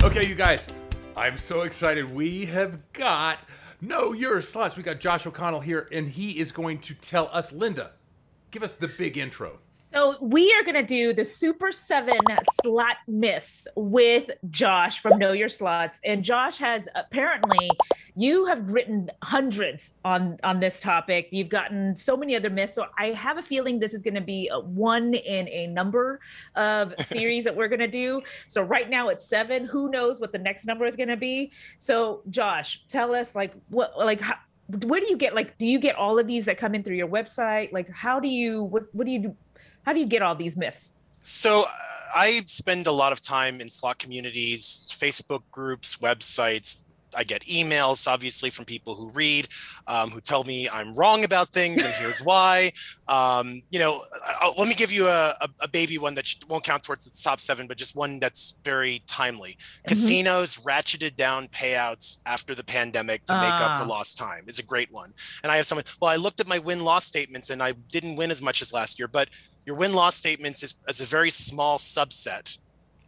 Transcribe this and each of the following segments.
Okay, you guys, I'm so excited. We have got Know Your Slots. We got Josh O'Connell here, and he is going to tell us, Linda, give us the big intro. So we are going to do the Super 7 slot myths with Josh from Know Your Slots. And Josh has apparently, you have written hundreds on this topic. You've gotten so many other myths. So I have a feeling this is going to be a one in a number of series that we're going to do. So right now it's 7. Who knows what the next number is going to be? So Josh, tell us where do you get, do you get all of these that come in through your website? Like, what do you do? How do you get all these myths? So I spend a lot of time in slot communities, Facebook groups, websites. I get emails, obviously, from people who read, who tell me I'm wrong about things, and here's why. Let me give you a baby one that won't count towards the top 7, but just one that's very timely. Casinos ratcheted down payouts after the pandemic to make up for lost time is a great one. And I have someone, well, I looked at my win-loss statements and I didn't win as much as last year, but your win-loss statements is a very small subset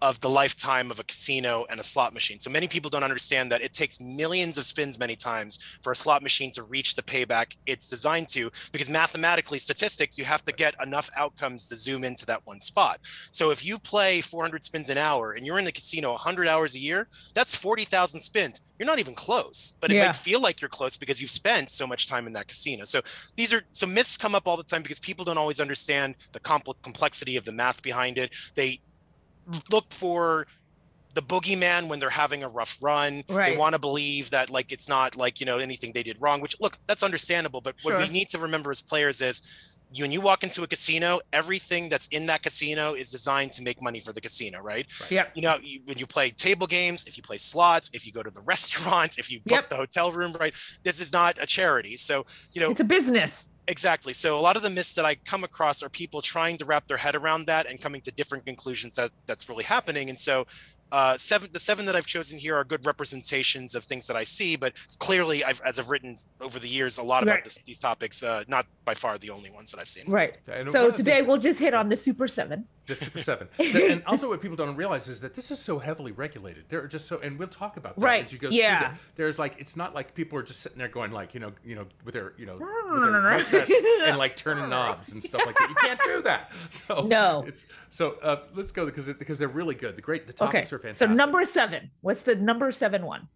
of the lifetime of a casino and a slot machine. So many people don't understand that it takes millions of spins many times for a slot machine to reach the payback it's designed to, because mathematically, statistics, you have to get enough outcomes to zoom into that one spot. So if you play 400 spins an hour and you're in the casino 100 hours a year, that's 40,000 spins. You're not even close, but it might feel like you're close because you've spent so much time in that casino. So these are some myths come up all the time because people don't always understand the complexity of the math behind it. They look for the boogeyman when they're having a rough run. Right. They want to believe that it's not anything they did wrong, which look, that's understandable. But what we need to remember as players is when you walk into a casino, everything that's in that casino is designed to make money for the casino, right? Yeah. When you play table games, if you play slots, if you go to the restaurant, if you book the hotel room, right? This is not a charity. So, it's a business. Exactly. So a lot of the myths that I come across are people trying to wrap their head around that and coming to different conclusions that's really happening. And so the 7 that I've chosen here are good representations of things that I see, but clearly as I've written over the years a lot about these topics, not by far the only ones that I've seen. Right. So today we'll just hit on the Super 7. The Super 7. And also what people don't realize is that this is so heavily regulated. They're just so, and we'll talk about that as you go through that. There's it's not like people are just sitting there going with their mustache and turning knobs and stuff like that. You can't do that. So no. Let's go because they're really good. The topics are fantastic. So number 7. What's the number 7 one?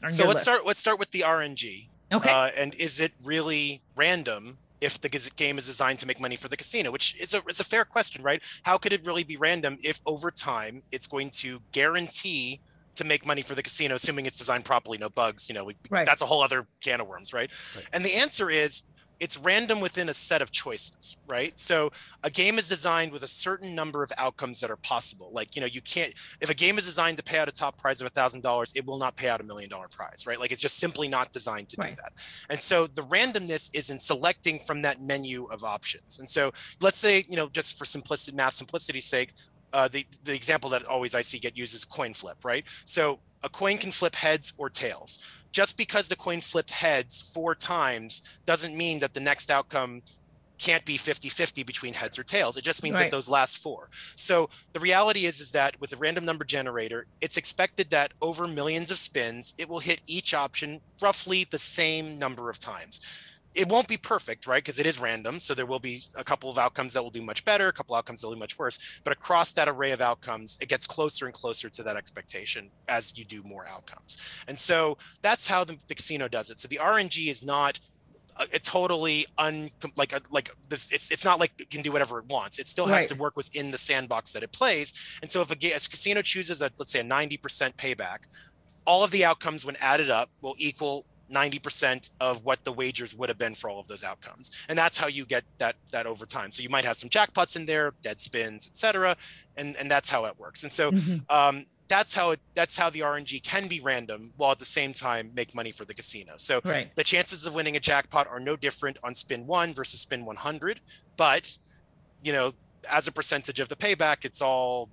So let's start with the RNG. Okay. And is it really random if the game is designed to make money for the casino, which is a fair question, right? How could it really be random if over time it's going to guarantee to make money for the casino, assuming it's designed properly, no bugs, that's a whole other can of worms, right? And the answer is it's random within a set of choices, right? So a game is designed with a certain number of outcomes that are possible. You can't, if a game is designed to pay out a top prize of $1,000, it will not pay out $1 million prize, right? It's just simply not designed to do that. And so the randomness is in selecting from that menu of options. And so let's say, just for math simplicity's sake, the example that always I see get used is coin flip, right? So a coin can flip heads or tails. Just because the coin flipped heads 4 times doesn't mean that the next outcome can't be 50-50 between heads or tails. It just means that those last 4. So the reality is that with a random number generator, it's expected that over millions of spins, it will hit each option roughly the same number of times. It won't be perfect, right? Because it is random. So there will be a couple of outcomes that will do much better, a couple of outcomes that will do much worse. But across that array of outcomes, it gets closer and closer to that expectation as you do more outcomes. And so that's how the casino does it. So the RNG is not a totally it's not like it can do whatever it wants. It still has to work within the sandbox that it plays. And so if a casino chooses let's say a 90% payback, all of the outcomes when added up will equal 90% of what the wagers would have been for all of those outcomes. And that's how you get that over time. So you might have some jackpots in there, dead spins, etc. And that's how it works. And so that's how the RNG can be random while at the same time make money for the casino. So the chances of winning a jackpot are no different on spin 1 versus spin 100. But, as a percentage of the payback, it's all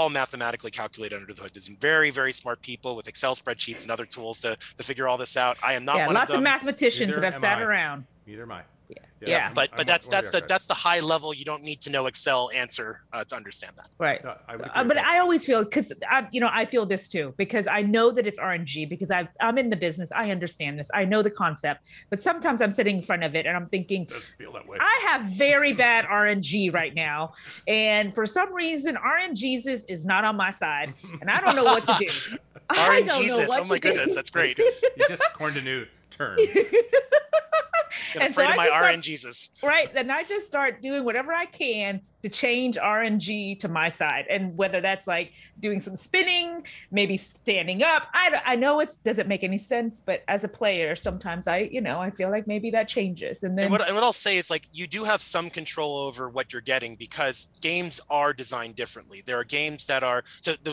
mathematically calculated under the hood. There's some very, very smart people with Excel spreadsheets and other tools to figure all this out. I am not one of them. Lots of mathematicians that have sat around. Neither am I. Yeah. But that's the high level. You don't need to know Excel answer to understand that. Right. But I always feel, because I feel this too, because I know that it's RNG, because I'm in the business. I understand this. I know the concept, but sometimes I'm sitting in front of it and I'm thinking, it doesn't feel that way. I have very bad RNG right now. And for some reason, RNG is not on my side and I don't know what to do. RNG, oh my goodness, that's great. You just coined a new term. Gonna pray to my RNGesus. Right. Then I just start doing whatever I can to change RNG to my side. And whether that's like doing some spinning, maybe standing up. I know it doesn't make any sense, but as a player, sometimes I feel like maybe that changes. And then what I'll say is, like, you do have some control over what you're getting, because games are designed differently. There are games that are,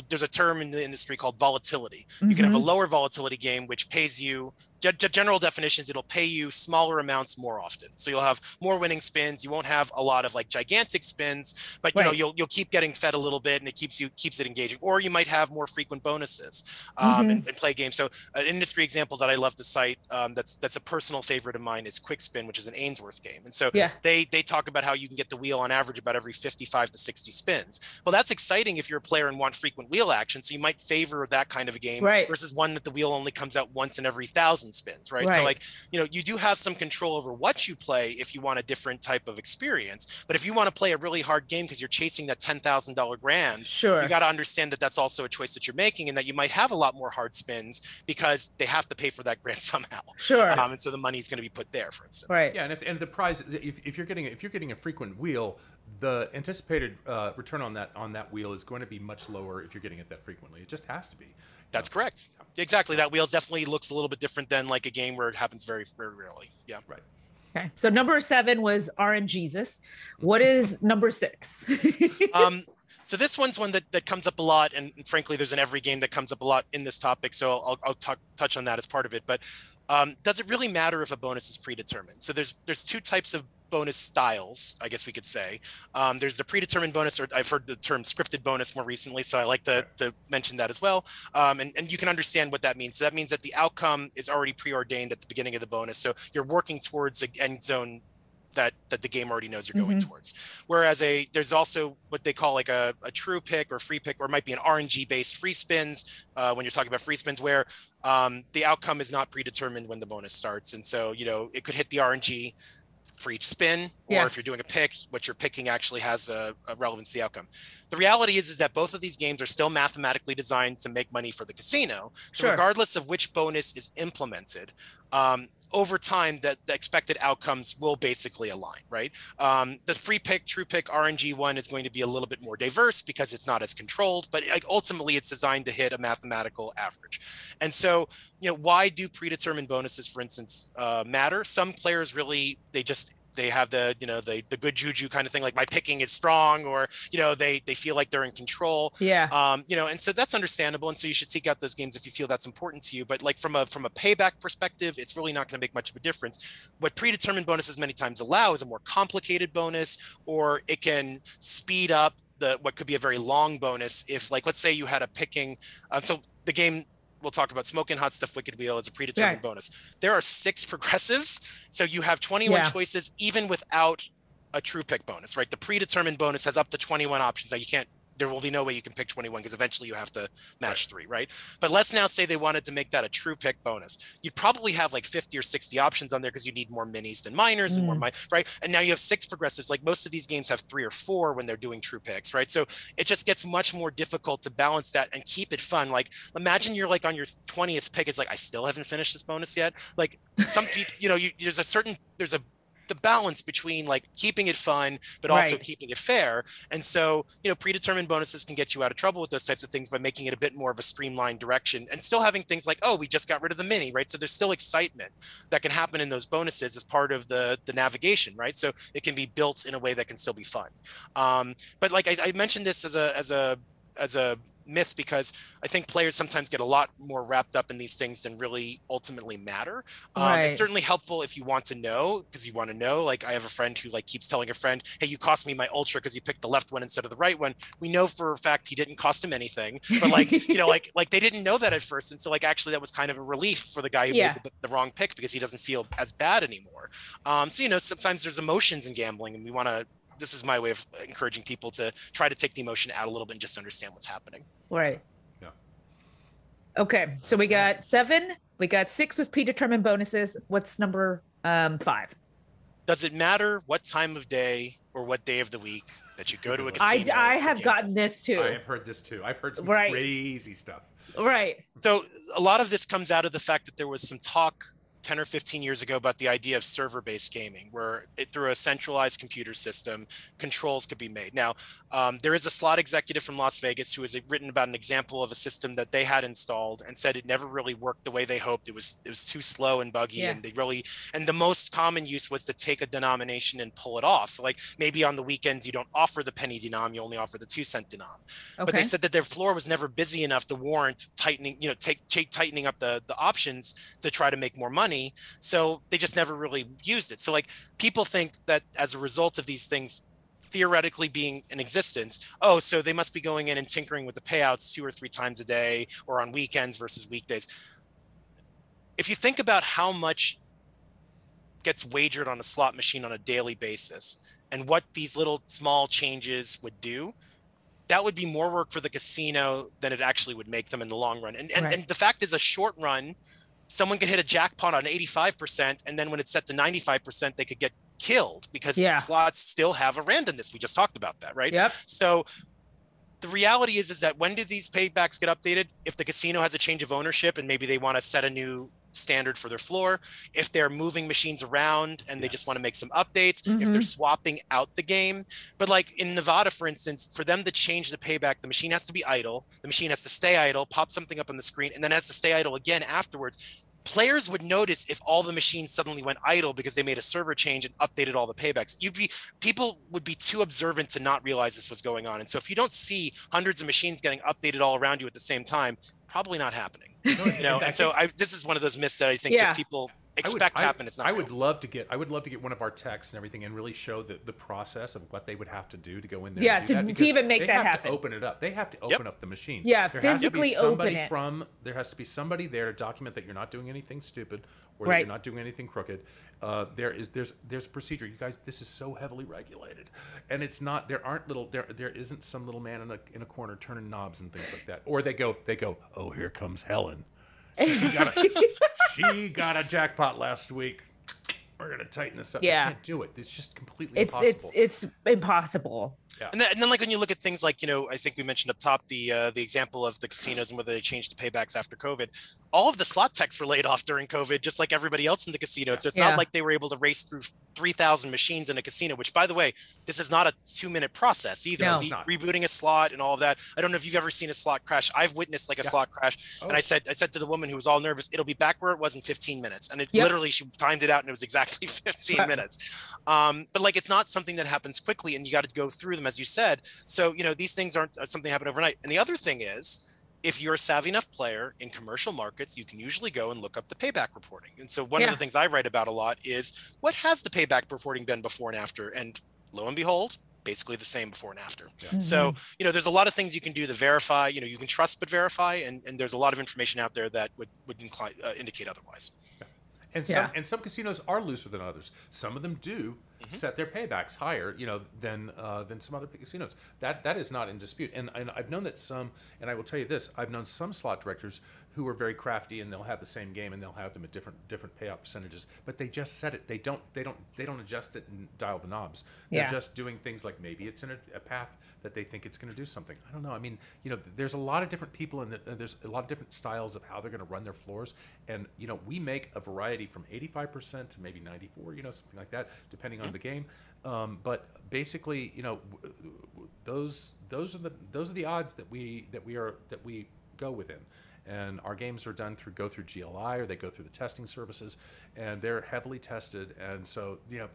there's a term in the industry called volatility. You can have a lower volatility game, which pays you, general definitions, it'll pay you smaller amounts more often. So you'll have more winning spins. You won't have a lot of like gigantic spins, but you'll keep getting fed a little bit, and it keeps it engaging. Or you might have more frequent bonuses and play games. So an industry example that I love to cite, that's a personal favorite of mine, is Quick Spin, which is an Ainsworth game. And so they talk about how you can get the wheel on average about every 55 to 60 spins. Well, that's exciting if you're a player and want frequent wheel action. So you might favor that kind of a game versus one that the wheel only comes out once in every 1,000 spins, right? So like, you do have some control over what you play if you want a different type of experience. But if you want to play a really hard game because you're chasing that $10,000 grand, you got to understand that that's also a choice that you're making, and that you might have a lot more hard spins because they have to pay for that grand somehow. And so the money is going to be put there, for instance. Yeah, and the prize, if you're getting a frequent wheel, the anticipated return on that wheel is going to be much lower if you're getting it that frequently. It just has to be. That's correct. Exactly. That wheel definitely looks a little bit different than like a game where it happens very, very rarely. Yeah. Right. Okay. So number 7 was RNGesus. What is number 6? So this one's one that comes up a lot, and frankly, there's an Everi game that comes up a lot in this topic. So I'll touch on that as part of it. But does it really matter if a bonus is predetermined? So there's 2 types of bonus styles, I guess we could say. There's the predetermined bonus, or I've heard the term scripted bonus more recently, so I like to mention that as well. And you can understand what that means. So that means that the outcome is already preordained at the beginning of the bonus. So you're working towards an end zone that the game already knows you're going towards. Whereas there's also what they call like a true pick or free pick, or it might be an RNG based free spins when you're talking about free spins, where the outcome is not predetermined when the bonus starts. And so, it could hit the RNG for each spin, or if you're doing a pick, what you're picking actually has a relevance to the outcome. The reality is that both of these games are still mathematically designed to make money for the casino. So regardless of which bonus is implemented, over time, that the expected outcomes will basically align, right? The free pick, true pick, RNG one is going to be a little bit more diverse because it's not as controlled, but ultimately it's designed to hit a mathematical average. And so, why do predetermined bonuses, for instance, matter? Some players really, they have the good juju kind of thing, like my picking is strong, or they feel like they're in control. And so that's understandable, and so you should seek out those games if you feel that's important to you. But like from a payback perspective, it's really not going to make much of a difference. What predetermined bonuses many times allow is a more complicated bonus, or it can speed up what could be a very long bonus. If, like, let's say you had a picking, so the game we'll talk about Smoking Hot Stuff Wicked Wheel as a predetermined bonus. There are 6 progressives, so you have 21 choices even without a true pick bonus, right? The predetermined bonus has up to 21 options. Now there will be no way you can pick 21 because eventually you have to match 3, right? But let's now say they wanted to make that a true pick bonus. You'd probably have like 50 or 60 options on there because you need more minis than minors and more, right? And now you have 6 progressives. Like most of these games have 3 or 4 when they're doing true picks, right? So it just gets much more difficult to balance that and keep it fun. Like imagine you're like on your 20th pick. It's like, I still haven't finished this bonus yet. Like some people, there's the balance between like keeping it fun, but also keeping it fair. And so, predetermined bonuses can get you out of trouble with those types of things by making it a bit more of a streamlined direction, and still having things like, oh, we just got rid of the mini, right? So there's still excitement that can happen in those bonuses as part of the navigation, right? So it can be built in a way that can still be fun. But like I mentioned this as a myth, because I think players sometimes get a lot more wrapped up in these things than really ultimately matter. It's certainly helpful if you want to know, because you want to know. Like I have a friend who like keeps telling a friend, hey, you cost me my ultra because you picked the left one instead of the right one. We know for a fact he didn't cost him anything, but like, you know, like they didn't know that at first. And so like, actually that was kind of a relief for the guy who made the wrong pick, because he doesn't feel as bad anymore. So, you know, sometimes there's emotions in gambling, and we want to, this is my way of encouraging people to try to take the emotion out a little bit and just understand what's happening. Right. Yeah. Okay. So we got 7, we got 6 with predetermined bonuses. What's number 5? Does it matter what time of day or what day of the week that you go to a casino? I have gotten this too. I have heard this too. I've heard some crazy stuff. Right. So a lot of this comes out of the fact that there was some talk 10 or 15 years ago about the idea of server-based gaming, where through a centralized computer system, controls could be made. Now, there is a slot executive from Las Vegas who has written about an example of a system that they had installed and said it never really worked the way they hoped. It was too slow and buggy, and the most common use was to take a denomination and pull it off. So like maybe on the weekends you don't offer the penny denom, you only offer the 2-cent denom. But they said that their floor was never busy enough to warrant tightening, you know, tightening up the options to try to make more money. So they just never really used it. So like people think that as a result of these things theoretically being in existence, oh, so they must be going in and tinkering with the payouts 2 or 3 times a day or on weekends versus weekdays. If you think about how much gets wagered on a slot machine on a daily basis and what these little small changes would do, that would be more work for the casino than it actually would make them in the long run. And the fact is, a short run, someone could hit a jackpot on 85%, and then when it's set to 95%, they could get killed because slots still have a randomness. We just talked about that, right? Yep. So the reality is that when do these paybacks get updated? If the casino has a change of ownership and maybe they want to set a new standard for their floor, if they're moving machines around and they just want to make some updates, if they're swapping out the game. But like in Nevada, for instance, for them to change the payback, the machine has to be idle, the machine has to stay idle, pop something up on the screen, and then has to stay idle again afterwards. Players would notice if all the machines suddenly went idle because they made a server change and updated all the paybacks. People would be too observant to not realize this was going on. And so if you don't see hundreds of machines getting updated all around you at the same time, probably not happening. You know, and so this is one of those myths that I think just people expect to happen. It's not. I would love to get one of our techs and everything and really show the process of what they would have to do to go in there. Yeah, to even make that happen. To open it up. They have to open up the machine. Yeah, physically open it. There has to be somebody there to document that you're not doing anything stupid or that you're not doing anything crooked. There's a procedure. You guys, this is so heavily regulated, and it's not. There isn't some little man in a corner turning knobs and things like that. Or they go. Oh, here comes Helen. She got a jackpot last week. We're gonna tighten this up. Yeah. You can't do it. It's just completely impossible. It's impossible. Yeah. And then like when you look at things like, you know, I think we mentioned up top the example of the casinos and whether they changed the paybacks after COVID. All of the slot techs were laid off during COVID, just like everybody else in the casino. Yeah. So it's not like they were able to race through 3,000 machines in a casino, which, by the way, this is not a 2-minute process either. No. Rebooting a slot and all of that. I don't know if you've ever seen a slot crash. I've witnessed like a slot crash. And I said to the woman who was all nervous, it'll be back where it was in 15 minutes. And it literally, she timed it out and it was exactly 15 minutes. But like, it's not something that happens quickly, and you got to go through them, as you said. So, you know, these things aren't something that happen overnight. And the other thing is, if you're a savvy enough player in commercial markets, you can usually go and look up the payback reporting. And so one of the things I write about a lot is, what has the payback reporting been before and after? And lo and behold, basically the same before and after. Yeah. So, you know, there's a lot of things you can do to verify. You know, you can trust but verify, and there's a lot of information out there that would indicate otherwise. Yeah. And some casinos are looser than others. Some of them do set their paybacks higher, you know, than some other casinos. That is not in dispute. And I've known that some, and I will tell you this, I've known some slot directors who are very crafty, and they'll have the same game and they'll have them at different payout percentages, but they just set it. They don't adjust it and dial the knobs. They're just doing things like maybe it's in a path that they think it's going to do something. I don't know. I mean, you know, there's a lot of different people, and there's a lot of different styles of how they're going to run their floors. And, you know, we make a variety from 85% to maybe 94, you know, something like that, depending on the game. But basically, you know, those are the odds that we go within. And our games are go through GLI, or they go through the testing services, and they're heavily tested. And so, you know,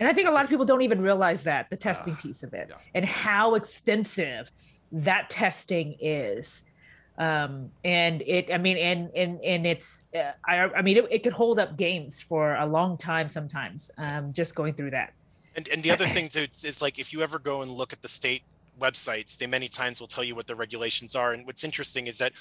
and I think a lot of people don't even realize that, the testing piece of it, and how extensive that testing is. And it, I mean, and it's, I mean, it could hold up games for a long time sometimes, just going through that. And the other thing too, is like, if you ever go and look at the state websites, they many times will tell you what the regulations are. And what's interesting is that,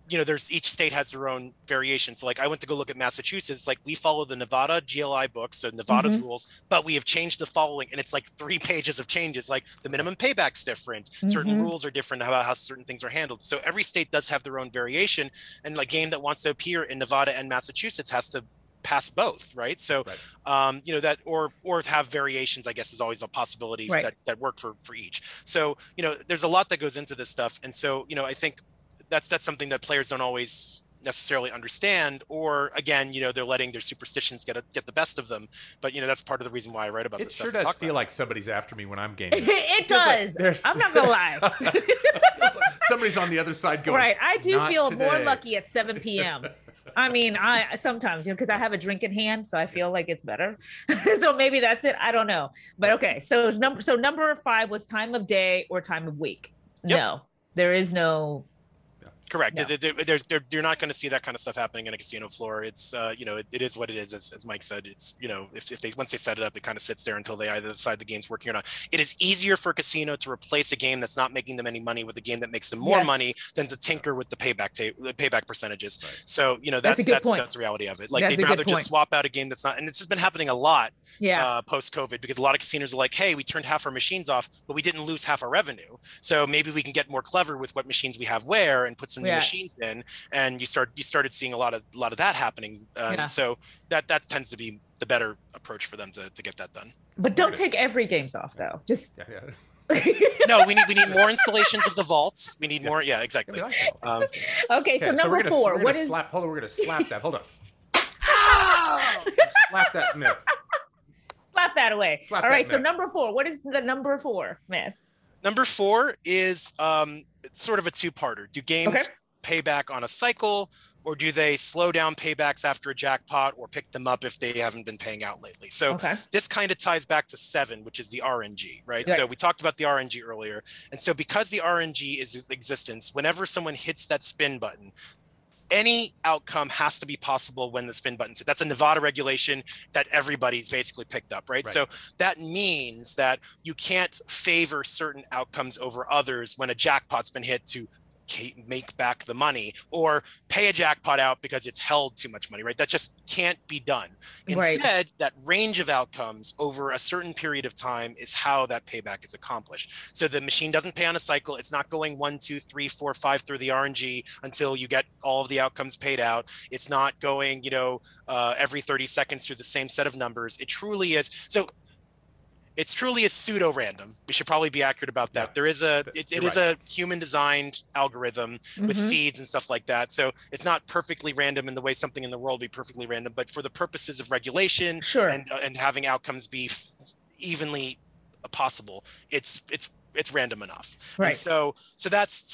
you know, there's, each state has their own variations. So like, I went to go look at Massachusetts, like we follow the Nevada GLI book, so Nevada's rules, but we have changed the following, and it's like 3 pages of changes. Like the minimum payback's different, certain rules are different about how certain things are handled. So every state does have their own variation, and like game that wants to appear in Nevada and Massachusetts has to pass both, right? So you know, that or have variations, I guess, is always a possibility that work for each. So, you know, there's a lot that goes into this stuff, and so, you know, I think that's something that players don't always necessarily understand, or again, you know, they're letting their superstitions get the best of them. But you know, that's part of the reason why I write about this stuff. It sure does feel like somebody's after me when I'm gaming. It does. Like I'm not gonna lie. Like somebody's on the other side going, right. I do feel today. more lucky at 7 p.m. I mean, I sometimes, you know, because I have a drink in hand, so I feel like it's better. So maybe that's it. I don't know. But okay. So number 5 was time of day or time of week. Yep. No, there is no. Correct. No. You're not going to see that kind of stuff happening in a casino floor. It's, you know, it is what it is, as Mike said. It's, you know, if they, once they set it up, it kind of sits there until they either decide the game's working or not. It is easier for a casino to replace a game that's not making them any money with a game that makes them more money than to tinker with the payback percentages. Right. So, you know, that's the reality of it. Like they'd rather just swap out a game that's not, and this has been happening a lot post-COVID, because a lot of casinos are like, hey, we turned half our machines off, but we didn't lose half our revenue. So maybe we can get more clever with what machines we have where and put some new machines in, and you started seeing a lot of that happening, and so that tends to be the better approach for them to get that done. But don't take every games off though. Just no, we need more installations of the vaults. We need more. Yeah, exactly. Okay, so number 4. What is? Hold on, we're gonna slap that. Hold on. Slap that myth. Slap that away. All right. So number 4. What is the number 4 myth? Number 4 is sort of a two-parter. Do games pay back on a cycle, or do they slow down paybacks after a jackpot or pick them up if they haven't been paying out lately? So this kind of ties back to 7, which is the RNG, right? So we talked about the RNG earlier. And so because the RNG is in existence, whenever someone hits that spin button, any outcome has to be possible when the spin button. So that's a Nevada regulation that everybody's basically picked up, right? So that means that you can't favor certain outcomes over others when a jackpot's been hit to make back the money, or pay a jackpot out because it's held too much money, right? That just can't be done. Instead, that range of outcomes over a certain period of time is how that payback is accomplished. So the machine doesn't pay on a cycle. It's not going 1, 2, 3, 4, 5 through the RNG until you get all of the outcomes paid out. It's not going, you know, every 30 seconds through the same set of numbers. It truly is. So it's truly a pseudo random. We should probably be accurate about that. There is it is a human designed algorithm with seeds and stuff like that. So it's not perfectly random in the way something in the world be perfectly random, but for the purposes of regulation and having outcomes be evenly possible, it's random enough. Right. And so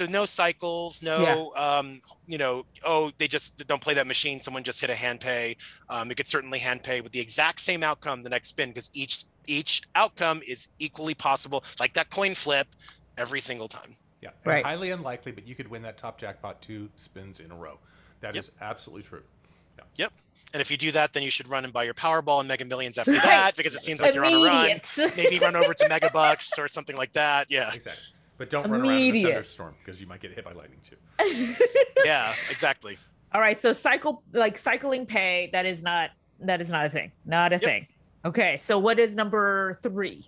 no cycles, no you know, they just don't play that machine, someone just hit a hand pay. It could certainly hand pay with the exact same outcome the next spin, because each outcome is equally possible, like that coin flip, every single time. Yeah. Right. Highly unlikely, but you could win that top jackpot 2 spins in a row. That is absolutely true. Yeah. Yep. And if you do that, then you should run and buy your Powerball and Mega Millions after that, because it seems like you're on a run. Maybe run over to Mega Bucks or something like that. Yeah. Exactly. But don't run around in a thunderstorm, because you might get hit by lightning too. Yeah, exactly. All right. So cycling pay, that is not a thing. Not a thing. Okay. So what is number 3?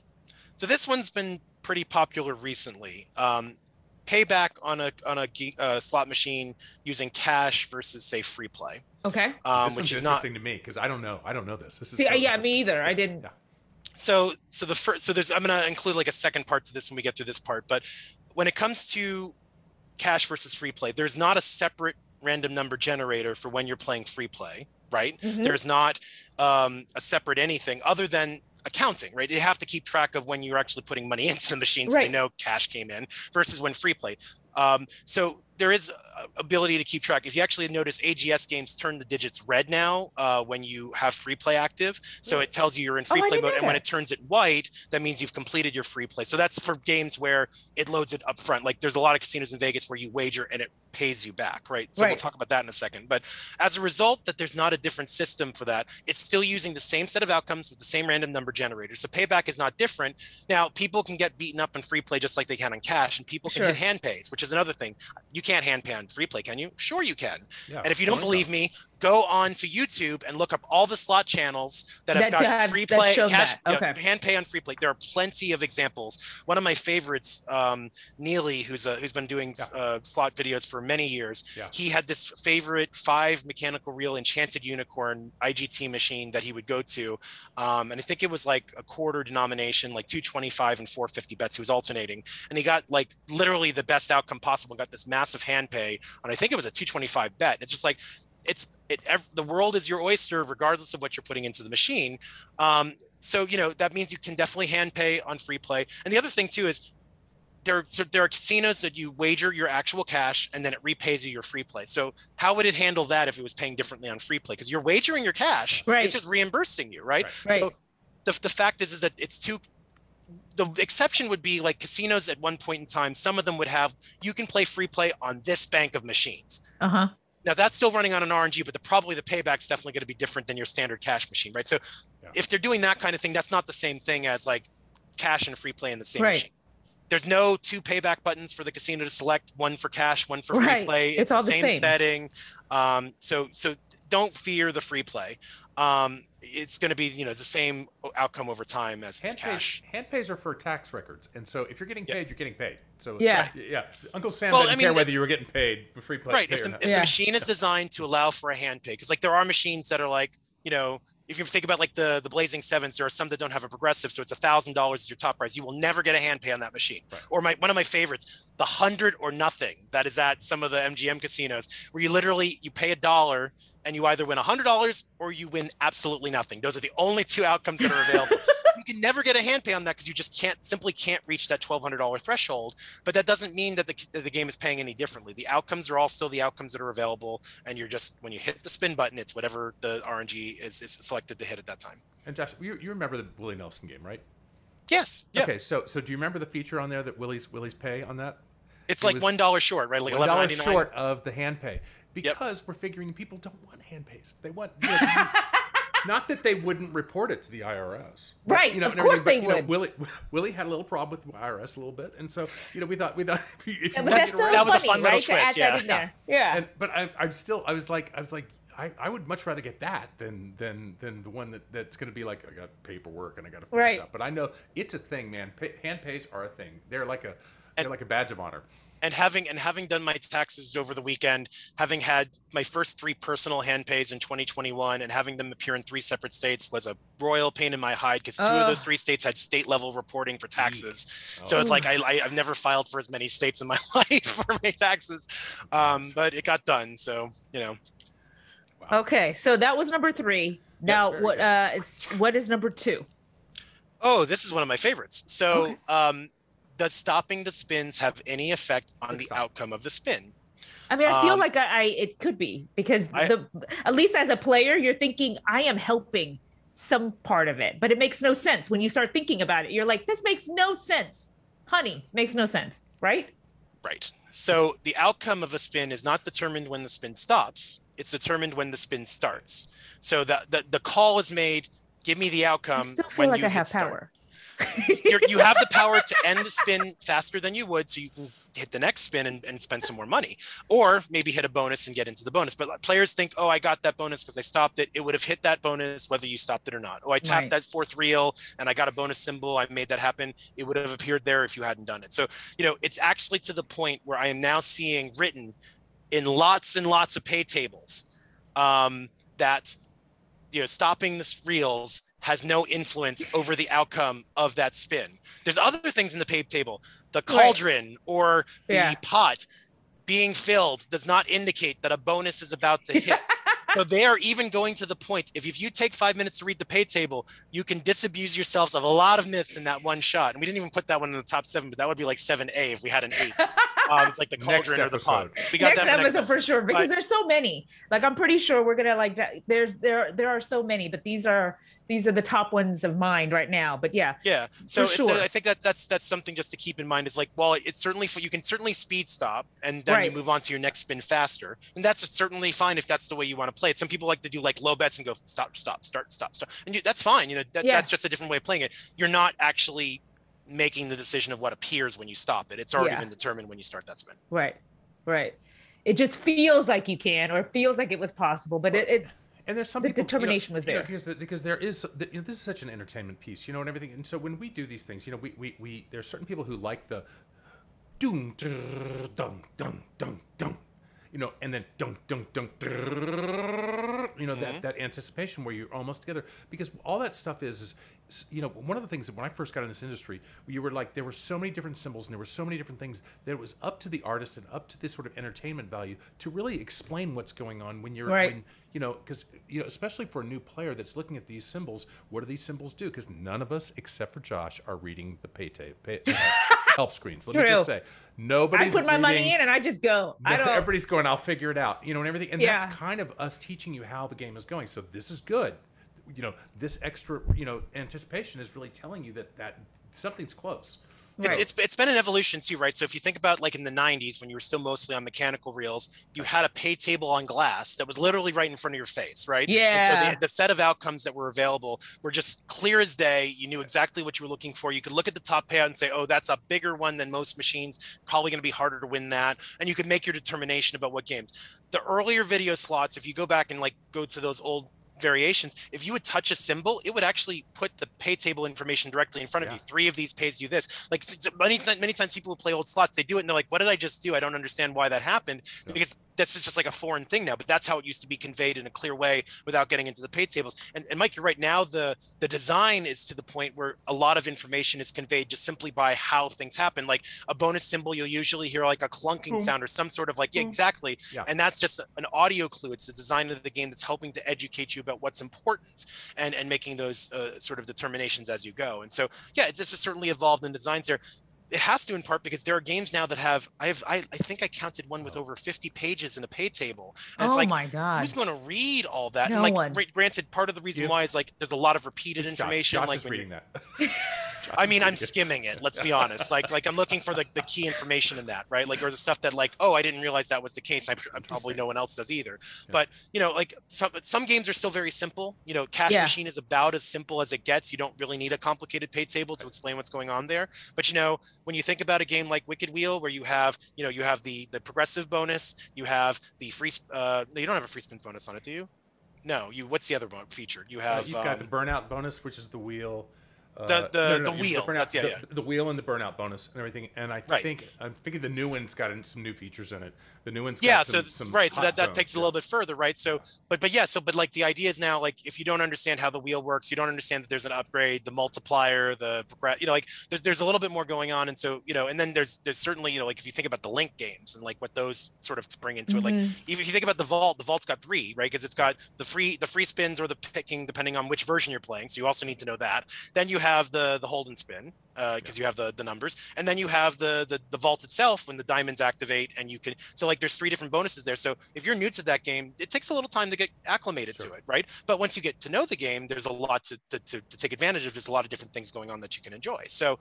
So this one's been pretty popular recently. Payback on a slot machine using cash versus, say, free play. Okay. Which is interesting to me, because I don't know this. This is me either. I didn't. Yeah. So there's, I'm going to include like a second part to this when we get to this part, but when it comes to cash versus free play, there's not a separate random number generator for when you're playing free play, right? There's not a separate anything other than accounting, right? You have to keep track of when you're actually putting money into the machine, so you know cash came in, versus when free play. So there is ability to keep track. If you actually notice, AGS games turn the digits red now when you have free play active. So it tells you you're in free play mode. And when it turns it white, that means you've completed your free play. So that's for games where it loads it up front. Like there's a lot of casinos in Vegas where you wager and it pays you back, right? So we'll talk about that in a second. But as a result that there's not a different system for that, it's still using the same set of outcomes with the same random number generator. So payback is not different. Now, people can get beaten up in free play just like they can on cash, and people can hit hand pays, which is another thing. You can't hand pay on free play, can you? Sure you can. Yeah, and if you don't believe me, go on to YouTube and look up all the slot channels that have got free play, cash, hand pay on free play. There are plenty of examples. One of my favorites, Neely, who's been doing slot videos for many years. Yeah. He had this favorite 5 mechanical reel enchanted unicorn IGT machine that he would go to. And I think it was like a quarter denomination, like 225 and 450 bets. He was alternating. And he got like literally the best outcome possible, got this massive hand pay. And I think it was a 225 bet. It's just like, the world is your oyster, regardless of what you're putting into the machine. So, that means you can definitely hand pay on free play. And the other thing too is there are casinos that you wager your actual cash and then it repays you your free play. So how would it handle that if it was paying differently on free play? Because you're wagering your cash, it's just reimbursing you, right? So the fact is that the exception would be like casinos at one point in time, some of them would have, you can play free play on this bank of machines. Now that's still running on an RNG, but probably the payback's definitely going to be different than your standard cash machine, right? So if they're doing that kind of thing, that's not the same thing as like cash and free play in the same machine. There's no 2 payback buttons for the casino to select, one for cash, one for free play. It's all the same setting. So don't fear the free play. It's going to be, the same outcome over time as cash. Hand pays are for tax records. And so if you're getting paid, you're getting paid. So Uncle Sam doesn't care whether you were getting paid for free play. Right. If the machine is designed to allow for a hand pay, because like there are machines that are like, if you think about like the Blazing Sevens, there are some that don't have a progressive, so it's $1,000 is your top price. You will never get a hand pay on that machine. Or one of my favorites, the 100 or nothing that is at some of the MGM casinos, where you pay $1 and you either win $100 or you win absolutely nothing. Those are the only 2 outcomes that are available. You can never get a hand pay on that because you just simply can't reach that $1,200 threshold. But that doesn't mean that the game is paying any differently. The outcomes are all still the outcomes that are available, and you're just, when you hit the spin button, it's whatever the RNG is selected to hit at that time. And Josh, you remember the Willie Nelson game, right? Yes. Yeah. Okay, so do you remember the feature on there that Willie's pay on that? It's like $1 short, right? Like $11.99 short of the hand pay. Because we're figuring people don't want hand pays. They want, not that they wouldn't report it to the IRS. But, of course they would. Willie had a little problem with the IRS a little bit. And so, we thought that was a fun little twist. But I was like, I would much rather get that than the one that's going to be like, I got paperwork and I got to finish up. But I know it's a thing, man. Hand pays are a thing. They're like a badge of honor. And having done my taxes over the weekend, having had my first 3 personal hand pays in 2021, and having them appear in 3 separate states was a royal pain in my hide because 2 of those 3 states had state level reporting for taxes. So it's like I've never filed for as many states in my life for my taxes, but it got done. So Wow. Okay, so that was number 3. Now what is number 2? Oh, this is one of my favorites. So. Does stopping the spins have any effect on the outcome of the spin? I mean, I feel like it could be, because at least as a player, you're thinking, I am helping some part of it, but it makes no sense. When you start thinking about it, you're like, this makes no sense. Honey, makes no sense, right? Right. So the outcome of a spin is not determined when the spin stops. It's determined when the spin starts. So the call is made, give me the outcome. I still feel like I have power. You have the power to end the spin faster than you would, so you can hit the next spin and spend some more money, or maybe hit a bonus and get into the bonus. But players think, I got that bonus because I stopped it. It would have hit that bonus whether you stopped it or not. I tapped that 4th reel and I got a bonus symbol. I made that happen. It would have appeared there if you hadn't done it. So, it's actually to the point where I am now seeing written in lots and lots of pay tables that, stopping the reels has no influence over the outcome of that spin. There's other things in the pay table. The cauldron or the pot being filled does not indicate that a bonus is about to hit. So they are even going to the point, if you take 5 minutes to read the pay table, you can disabuse yourselves of a lot of myths in that one shot. And we didn't even put that one in the top 7, but that would be like 7A if we had an 8. It's like the cauldron or the pot. We got next that episode for sure, because there's so many. Like, I'm pretty sure we're gonna like that. There are so many, but these are the top ones of mine right now. But yeah. So, sure. I think that's something just to keep in mind. Is like, well, it's certainly you can certainly speed stop and then you move on to your next spin faster, and that's certainly fine if that's the way you want to play it. Some people like to do like low bets and go stop, start, stop, and that's fine. That's just a different way of playing it. You're not actually making the decision of what appears when you stop it. It's already been determined when you start that spin. Right. It just feels like you can, or it feels like it was possible, but and there's some the determination was there. Because there is, this is such an entertainment piece, and everything. And so when we do these things, we there's certain people who like the doom, dun, dun, dun, dun, and then dun, dun, dun, that anticipation where you're almost together, because all that stuff is one of the things that when I first got in this industry, you were like, there were so many different symbols and there were so many different things that it was up to the artist and up to this sort of entertainment value to really explain what's going on when you're, because, especially for a new player that's looking at these symbols, what do these symbols do? Because none of us, except for Josh, are reading the help screens. Let me just say, nobody's I put my money in and I just go. Everybody's going, I'll figure it out, and everything. And that's kind of us teaching you how the game is going. So this is good. This extra, anticipation is really telling you that something's close. It's been an evolution too, right? So if you think about like in the 90s when you were still mostly on mechanical reels, you had a pay table on glass that was literally right in front of your face, right? And so the set of outcomes that were available were just clear as day. You knew exactly what you were looking for. You could look at the top payout and say, oh, that's a bigger one than most machines, probably going to be harder to win that. And you could make your determination about what games. The earlier video slots, if you go back and like go to those old variations, if you would touch a symbol, it would actually put the pay table information directly in front of you. 3 of these pays you this. Like many times people who play old slots, they do it and they're like, what did I just do? I don't understand why that happened, because that's just like a foreign thing now, but that's how it used to be conveyed in a clear way without getting into the pay tables. And Mike, you're right. Now the design is to the point where a lot of information is conveyed just simply by how things happen. Like a bonus symbol, you'll usually hear like a clunking sound or some sort of like, exactly. And that's just an audio clue. It's the design of the game that's helping to educate you about what's important and making those sort of determinations as you go. And so, this has certainly evolved in designs there. It has to, in part because there are games now that have, I think I counted one with over 50 pages in a pay table. And it's like, my God, who's going to read all that? No and one. Granted, part of the reason why is like there's a lot of repeated information. Josh like is reading that. I mean, I'm skimming it. Let's be honest. Like I'm looking for the key information in that, right? Like there's the stuff that like, oh, I didn't realize that was the case. I'm probably no one else does either. But like some games are still very simple. Cash Machine is about as simple as it gets. You don't really need a complicated pay table to explain what's going on there. But when you think about a game like Wicked Wheel, where you have the progressive bonus, you have the free. No, you don't have a free spin bonus on it, do you? No, what's the other feature? You have. You've got the burnout bonus, which is the wheel. The wheel. The wheel and the burnout bonus and everything. And I'm thinking the new one's got some new features in it. The new one's got some so that takes it a little bit further, right? So but like the idea is now, like, if you don't understand how the wheel works, you don't understand that there's an upgrade, the multiplier, like there's a little bit more going on. And so and then there's certainly like if you think about the Link games and like what those sort of bring into it, like even if you think about the vault's got 3, right? Because it's got the free spins or the picking depending on which version you're playing, so you also need to know that. Then you have the hold and spin, because you have the numbers, and then you have the vault itself when the diamonds activate, and you can like there's 3 different bonuses there. So if you're new to that game, it takes a little time to get acclimated to it, right? But once you get to know the game, there's a lot to take advantage of. There's a lot of different things going on that you can enjoy. So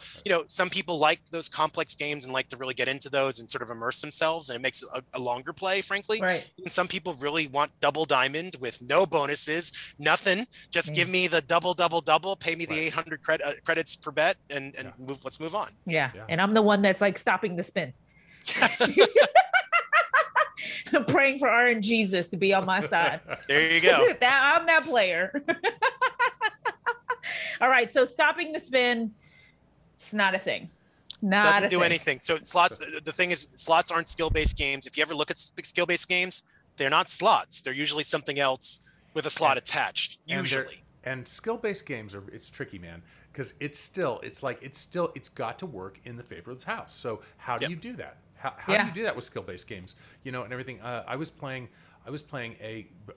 some people like those complex games and like to really get into those and sort of immerse themselves, and it makes it a longer play, frankly. Right. And some people really want double diamond with no bonuses, nothing, just give me the double, pay me the 800 credits per bet, and let's move on. Yeah. And I'm the one that's like stopping the spin. I'm praying for RNGesus to be on my side. There you go. I'm that player. All right. So stopping the spin, it's not a thing. Doesn't do anything. So slots, the thing is, slots aren't skill-based games. If you ever look at skill-based games, they're not slots. They're usually something else with a slot attached, usually. And skill-based games it's tricky, man. Because it's got to work in the favor of the house. So how do you do that? How do you do that with skill-based games? And everything. I was playing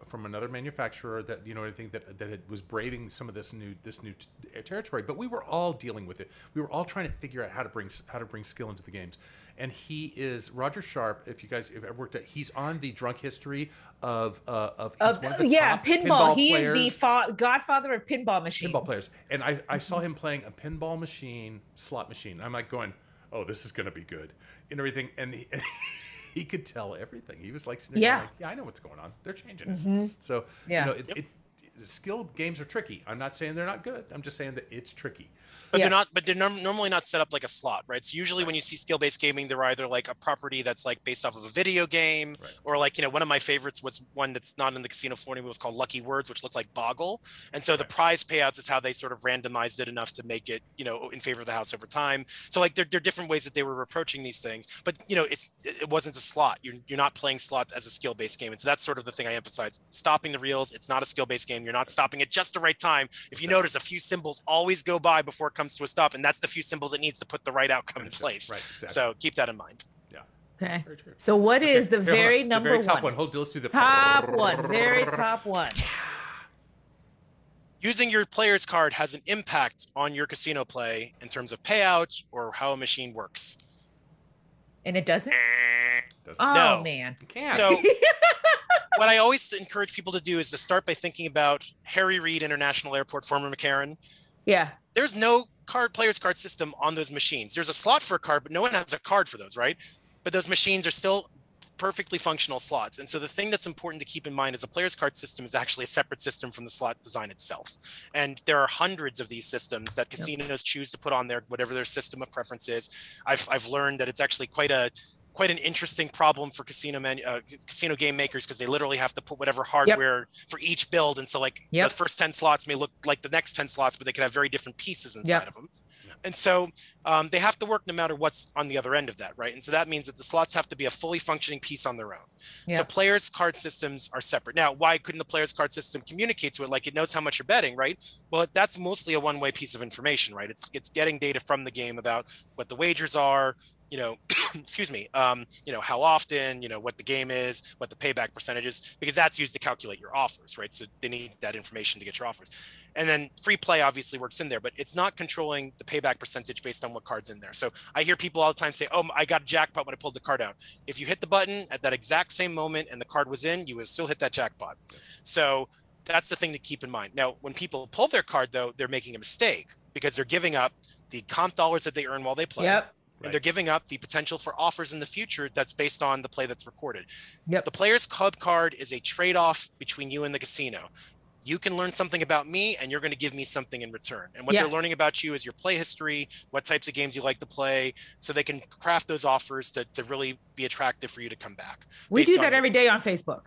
from another manufacturer that I think that was braving some of this new territory, but we were all dealing with it. We were all trying to figure out how to bring skill into the games. And he is Roger Sharp. If you guys have ever worked he's on the drunk history of he's one of the top pinball he players. Is the godfather of pinball machines. Pinball players. And I saw him playing a pinball machine, slot machine. I'm like going, oh, this is going to be good and everything. And he could tell everything. He was like, yeah, I know what's going on. They're changing it. So, skilled games are tricky. I'm not saying they're not good. I'm just saying that it's tricky. But they're normally not set up like a slot, right? So usually when you see skill-based gaming, they're either like a property that's like based off of a video game, or like, one of my favorites was one that's not in the casino floor anymore, was called Lucky Words, which looked like Boggle. And so the prize payouts is how they sort of randomized it enough to make it, in favor of the house over time. So like there are different ways that they were approaching these things, but it wasn't a slot. You're not playing slots as a skill-based game. And so that's sort of the thing I emphasize. Stopping the reels, it's not a skill-based game. You're not stopping at just the right time. If you notice, a few symbols always go by before it comes to a stop, and that's the few symbols it needs to put the right outcome in place. Right, exactly. So keep that in mind. Yeah. Okay. So what is the very number the very top one? Hold, let's do the top one. Very top one. Using your player's card has an impact on your casino play in terms of payout or how a machine works. And it doesn't? Oh, no. Man. You can't. So what I always encourage people to do is to start by thinking about Harry Reid International Airport, former McCarran. Yeah. There's no player's card system on those machines. There's a slot for a card, but no one has a card for those, right? But those machines are still perfectly functional slots. And so the thing that's important to keep in mind is a player's card system is actually a separate system from the slot design itself. And there are hundreds of these systems that casinos choose to put on there, whatever their system of preference is. I've learned that it's actually quite an interesting problem for casino game makers, because they literally have to put whatever hardware for each build. And so the first 10 slots may look like the next 10 slots, but they could have very different pieces inside of them. And so they have to work no matter what's on the other end of that, right? And so that means that the slots have to be a fully functioning piece on their own. So players' card systems are separate. Now, why couldn't the players' card system communicate to it? Like, it knows how much you're betting, right? Well, that's mostly a one-way piece of information, right? It's getting data from the game about what the wagers are, excuse me, how often, what the game is, what the payback percentage is, because that's used to calculate your offers, right? So they need that information to get your offers. And then free play obviously works in there, but it's not controlling the payback percentage based on what card's in there. So I hear people all the time say, oh, I got a jackpot when I pulled the card out. If you hit the button at that exact same moment and the card was in, you would still hit that jackpot. So that's the thing to keep in mind. Now, when people pull their card, though, they're making a mistake, because they're giving up the comp dollars that they earn while they play. And they're giving up the potential for offers in the future that's based on the play that's recorded. The player's club card is a trade-off between you and the casino. You can learn something about me, and you're going to give me something in return. And what they're learning about you is your play history, what types of games you like to play, so they can craft those offers to really be attractive for you to come back. We do that every day on Facebook.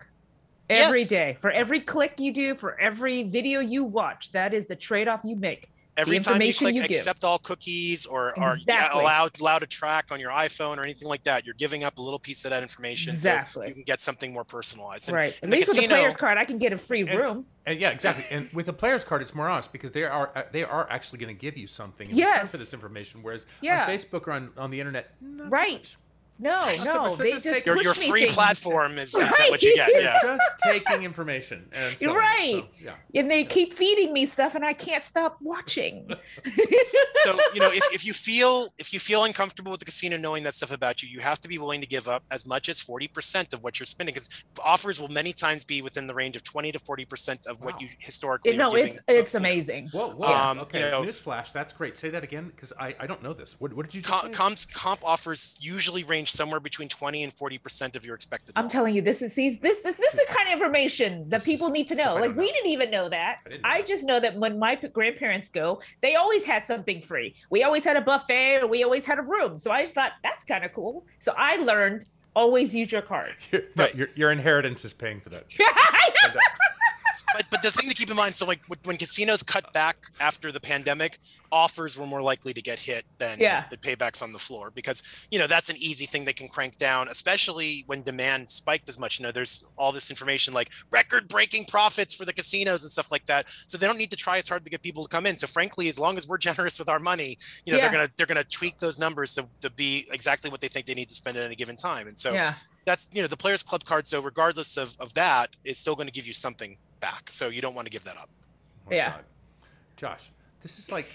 Every day. For every click you do, for every video you watch, that is the trade-off you make. Every time you click accept all cookies or allowed to track on your iPhone or anything like that, you're giving up a little piece of that information so you can get something more personalized. Right. At least with the player's card, I can get a free room. And yeah, exactly. And with a player's card, it's more honest, because they are actually going to give you something in return for this information. Whereas on Facebook or on the internet, not so much. No, they just push your free things. Platform is what you get. They're just taking information. And so, right. So, and they keep feeding me stuff, and I can't stop watching. So, if you feel uncomfortable with the casino knowing that stuff about you, you have to be willing to give up as much as 40% of what you're spending, because offers will many times be within the range of 20 to 40% of what you historically are giving. It's amazing. Whoa. Okay. Newsflash. That's great. Say that again, because I don't know this. What did you just say? Comp offers usually range somewhere between 20 and 40% of your expected loss. I'm telling you, this is the kind of information that people need to know. Like, we didn't even know that. I just know that when my grandparents go, they always had something free. We always had a buffet, or we always had a room. So I just thought, that's kind of cool. So I learned, always use your card. Your inheritance is paying for that. But the thing to keep in mind, so like when casinos cut back after the pandemic, offers were more likely to get hit than the paybacks on the floor, because that's an easy thing they can crank down, especially when demand spiked as much. There's all this information like record-breaking profits for the casinos and stuff like that, so they don't need to try as hard to get people to come in. So frankly, as long as we're generous with our money, they're gonna tweak those numbers to be exactly what they think they need to spend at any given time. And so that's the Players Club card. So regardless of that, it's still going to give you something back. So you don't want to give that up. Oh, God. Josh, this is like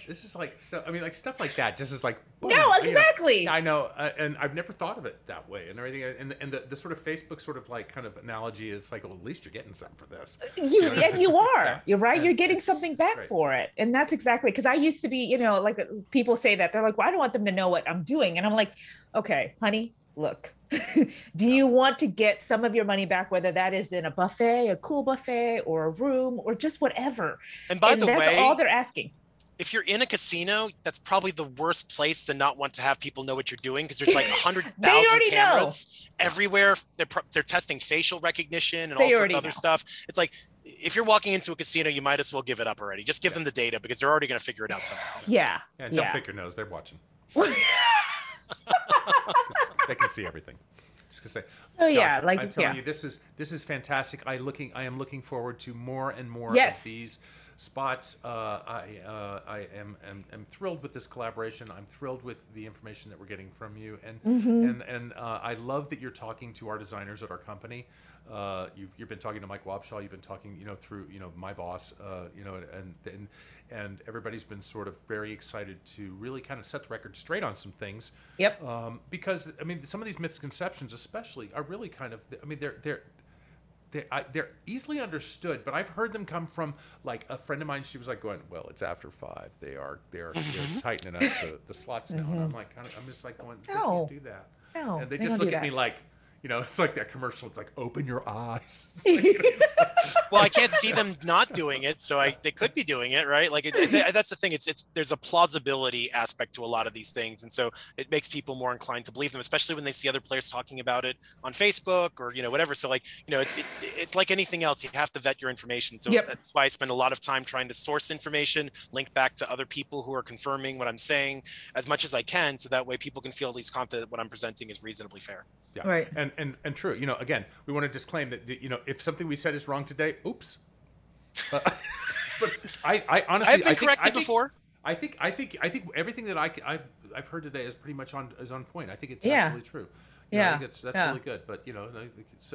stuff. I mean, like stuff like that. Just is like boom, no, exactly. I know, and I've never thought of it that way, and everything. And the sort of Facebook sort of like kind of analogy is like, well, at least you're getting something for this. You are. You're right. You're getting something back for it, and that's exactly, because I used to be, like people say that they're like, well, I don't want them to know what I'm doing, and I'm like, okay, honey, look. Do you want to get some of your money back, whether that is in a buffet, a cool buffet, or a room, or just whatever? And by the way, that's all they're asking. If you're in a casino, that's probably the worst place to not want to have people know what you're doing, because there's like 100,000 cameras everywhere. They're testing facial recognition and all sorts of other stuff. It's like, if you're walking into a casino, you might as well give it up already. Just give them the data, because they're already going to figure it out somehow. Yeah. Don't pick your nose. They're watching. They can see everything. Just to say. Oh Josh, I'm telling you, this is fantastic. I am looking forward to more and more of these spots. I am thrilled with this collaboration. I'm thrilled with the information that we're getting from you, and I love that you're talking to our designers at our company. You've been talking to Mike Wobshaw. You've been talking, through my boss, and everybody's been sort of very excited to really kind of set the record straight on some things. Yep. Because I mean, some of these misconceptions, especially, are really kind of, I mean, they're easily understood, but I've heard them come from like a friend of mine. She was like going, well, it's after 5. They're tightening up the slots now. And I'm like, I'm just like going, they can't do that. No, and they just look at me like, it's like that commercial. It's like, open your eyes. Well, I can't see them not doing it, so they could be doing it, right? Like that's the thing. It's there's a plausibility aspect to a lot of these things, and so it makes people more inclined to believe them, especially when they see other players talking about it on Facebook or whatever. So like it's like anything else. You have to vet your information. So that's why I spend a lot of time trying to source information, link back to other people who are confirming what I'm saying as much as I can, so that way people can feel at least confident that what I'm presenting is reasonably fair. Yeah. Right. And true. Again, we want to disclaim that if something we said is wrong today, oops. But I honestly, I've been corrected before. I think everything that I've heard today is pretty much on point. I think it's absolutely true. I think that's really good. But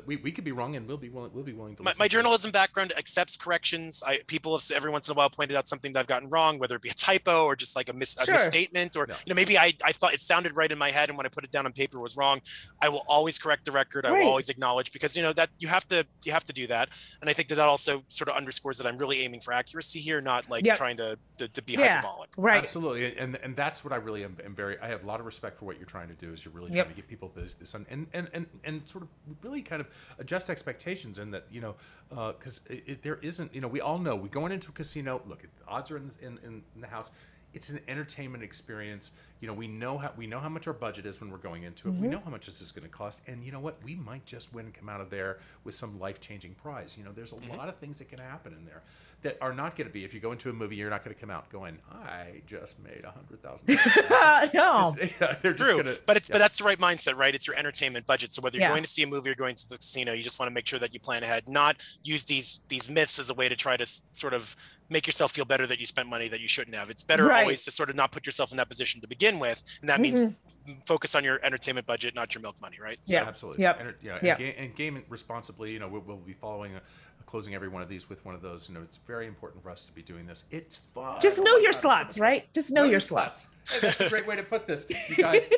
we could be wrong, and we'll be willing to listen. My journalism background accepts corrections. People have every once in a while pointed out something that I've gotten wrong, whether it be a typo or just like a misstatement, or maybe I thought it sounded right in my head, and when I put it down on paper it was wrong. I will always correct the record. I will always acknowledge, because that you have to do that. And I think that also sort of underscores that I'm really aiming for accuracy here, not like trying to be hyperbolic. Right. Absolutely. And that's what I really am I have a lot of respect for what you're trying to do. Is you're really trying to get people this and sort of really kind of adjust expectations, and that because there isn't, we all know, we going into a casino, look, the odds are in the house. It's an entertainment experience. We know how much our budget is when we're going into it. We know how much this is going to cost, and you know what, we might just win and come out of there with some life-changing prize. There's a lot of things that can happen in there that are not going to be, if you go into a movie, you're not going to come out going, I just made $100,000. No, they're just true. Gonna, but that's the right mindset, right? It's your entertainment budget. So whether you're going to see a movie or going to the casino, you just want to make sure that you plan ahead, not use these myths as a way to try to sort of make yourself feel better that you spent money that you shouldn't have. It's better always to sort of not put yourself in that position to begin with, and that means focus on your entertainment budget, not your milk money, right? Yeah, absolutely. And game responsibly. We'll be following closing every one of these with one of those. It's very important for us to be doing this. It's fun. Just know your slots, right? Just know your slots. Hey, that's a great way to put this, you guys.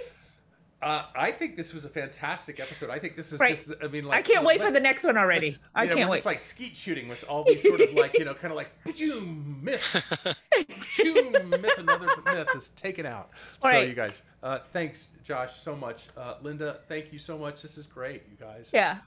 I think this was a fantastic episode. I think this is just, I mean, like, I can't wait for the next one already. I can't wait. It's like skeet shooting with all these sort of like, kind of like, myth, myth, another myth is taken out. So you guys, thanks, Josh, so much. Linda, thank you so much. This is great, you guys. Yeah.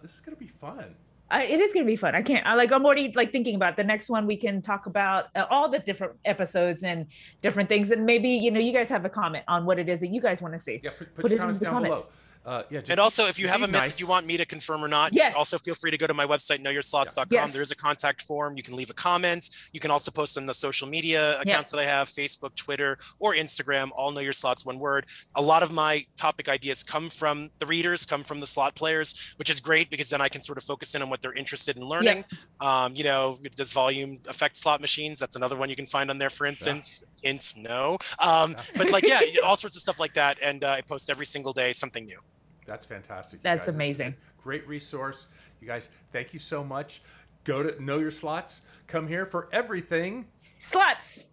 This is going to be fun. It is going to be fun. I'm already like thinking about the next one. We can talk about all the different episodes and different things. And maybe, you guys have a comment on what it is that you guys want to see. Yeah, put your comments down below. And also, if you have a myth that you want me to confirm or not, also feel free to go to my website, knowyourslots.com. There is a contact form. You can leave a comment. You can also post on the social media accounts that I have, Facebook, Twitter, or Instagram, all Know Your Slots, one word. A lot of my topic ideas come from the readers, come from the slot players, which is great because then I can sort of focus in on what they're interested in learning. You know, does volume affect slot machines? That's another one you can find on there, for instance. Hint, no. But like, all sorts of stuff like that. And I post every single day something new. That's fantastic. That's amazing. Great resource. You guys, thank you so much. Go to Know Your Slots. Come here for everything. Slots.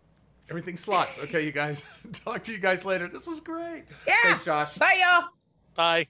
Everything slots. Okay, you guys. Talk to you guys later. This was great. Yeah. Thanks, Josh. Bye, y'all. Bye.